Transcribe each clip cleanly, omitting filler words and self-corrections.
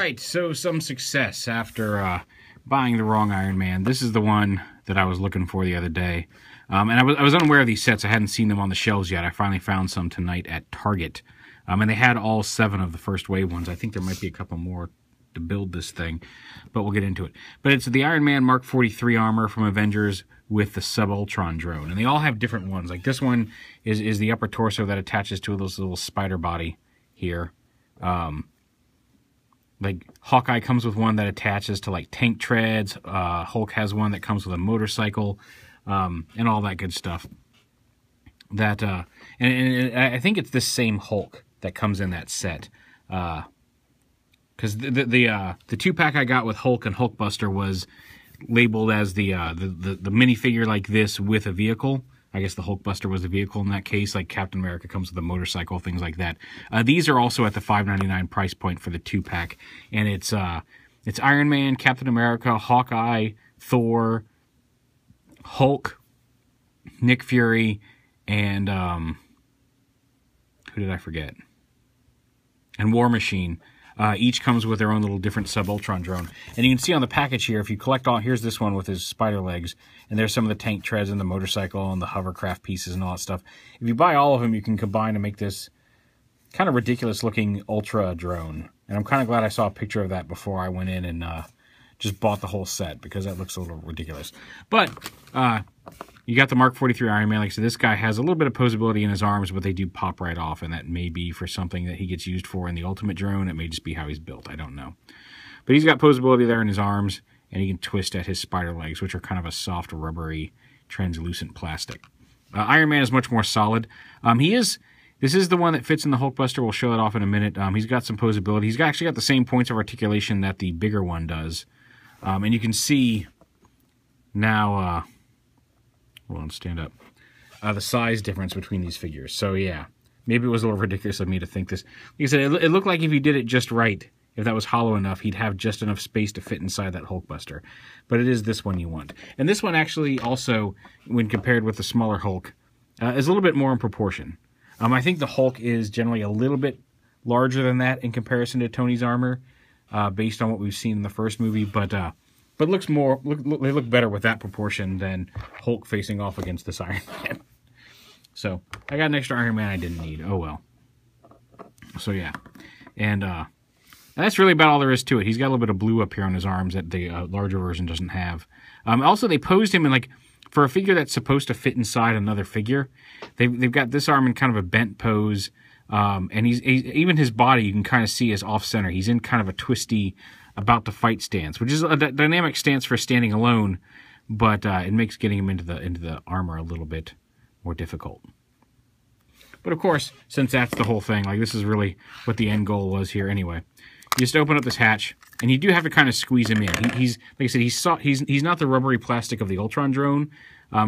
right, so some success after buying the wrong Iron Man. This is the one that I was looking for the other day. And I was unaware of these sets. I hadn't seen them on the shelves yet. I finally found some tonight at Target. And they had all 7 of the first wave ones. I think there might be a couple more to build this thing, but we'll get into it. But it's the Iron Man Mark 43 armor from Avengers with the Sub-Ultron drone. And they all have different ones. Like this one is the upper torso that attaches to this little spider body here. Like Hawkeye comes with one that attaches to like tank treads. Hulk has one that comes with a motorcycle, and all that good stuff. That and I think it's this same Hulk that comes in that set. Because the 2-pack I got with Hulk and Hulkbuster was labeled as the minifigure like this with a vehicle. I guess the Hulkbuster was the vehicle in that case. Like Captain America comes with a motorcycle, things like that. These are also at the $5.99 price point for the 2-pack, and it's Iron Man, Captain America, Hawkeye, Thor, Hulk, Nick Fury, and who did I forget? And War Machine. Each comes with their own little different Sub-Ultron drone. And you can see on the package here, if you collect all, here's this one with his spider legs, and there's some of the tank treads and the motorcycle and the hovercraft pieces and all that stuff. If you buy all of them, you can combine to make this kind of ridiculous looking Ultra drone. And I'm kind of glad I saw a picture of that before I went in and just bought the whole set, because that looks a little ridiculous. But you got the Mark 43 Iron Man. Like I said, this guy has a little bit of posability in his arms, but they do pop right off, and that may be for something that he gets used for in the Ultimate drone. It may just be how he's built. I don't know. But he's got posability there in his arms, and he can twist at his spider legs, which are kind of a soft, rubbery, translucent plastic. Iron Man is much more solid. This is the one that fits in the Hulkbuster. We'll show it off in a minute. He's got some posability. He's actually got the same points of articulation that the bigger one does. And you can see now... hold on, stand up. The size difference between these figures. So yeah, maybe it was a little ridiculous of me to think this. Like I said, it looked like if you did it just right, if that was hollow enough, he'd have just enough space to fit inside that Hulkbuster. But it is this one you want. And this one actually also, when compared with the smaller Hulk, is a little bit more in proportion. I think the Hulk is generally a little bit larger than that in comparison to Tony's armor, based on what we've seen in the first movie, but they look better with that proportion than Hulk facing off against this Iron Man. So I got an extra Iron Man I didn't need. Oh well. So yeah, and that's really about all there is to it. He's got a little bit of blue up here on his arms that the larger version doesn't have. Also, they posed him in like, for a figure that's supposed to fit inside another figure, they've got this arm in kind of a bent pose, and he's even his body you can kind of see is off center. He's in kind of a twisty, about to fight stance, which is a dynamic stance for standing alone, but it makes getting him into the armor a little bit more difficult. But of course, since that's the whole thing, like this is really what the end goal was here anyway. You just open up this hatch, and you do have to kind of squeeze him in. He's like I said, he's not the rubbery plastic of the Ultron drone.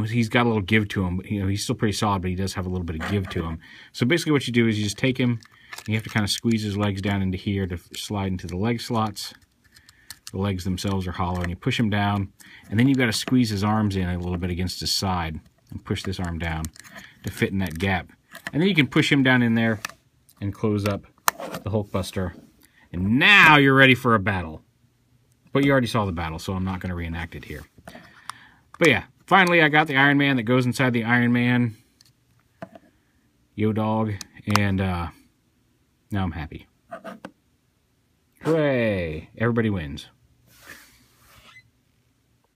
He's got a little give to him. You know, he's still pretty solid, but he does have a little bit of give to him. So basically, what you do is you just take him, and you have to kind of squeeze his legs down into here to slide into the leg slots. The legs themselves are hollow, and you push him down, and then you've got to squeeze his arms in a little bit against his side and push this arm down to fit in that gap. And then you can push him down in there and close up the Hulkbuster. And now you're ready for a battle. But you already saw the battle, so I'm not going to reenact it here. But yeah, finally I got the Iron Man that goes inside the Iron Man. Yo dog. And now I'm happy. Hooray! Everybody wins.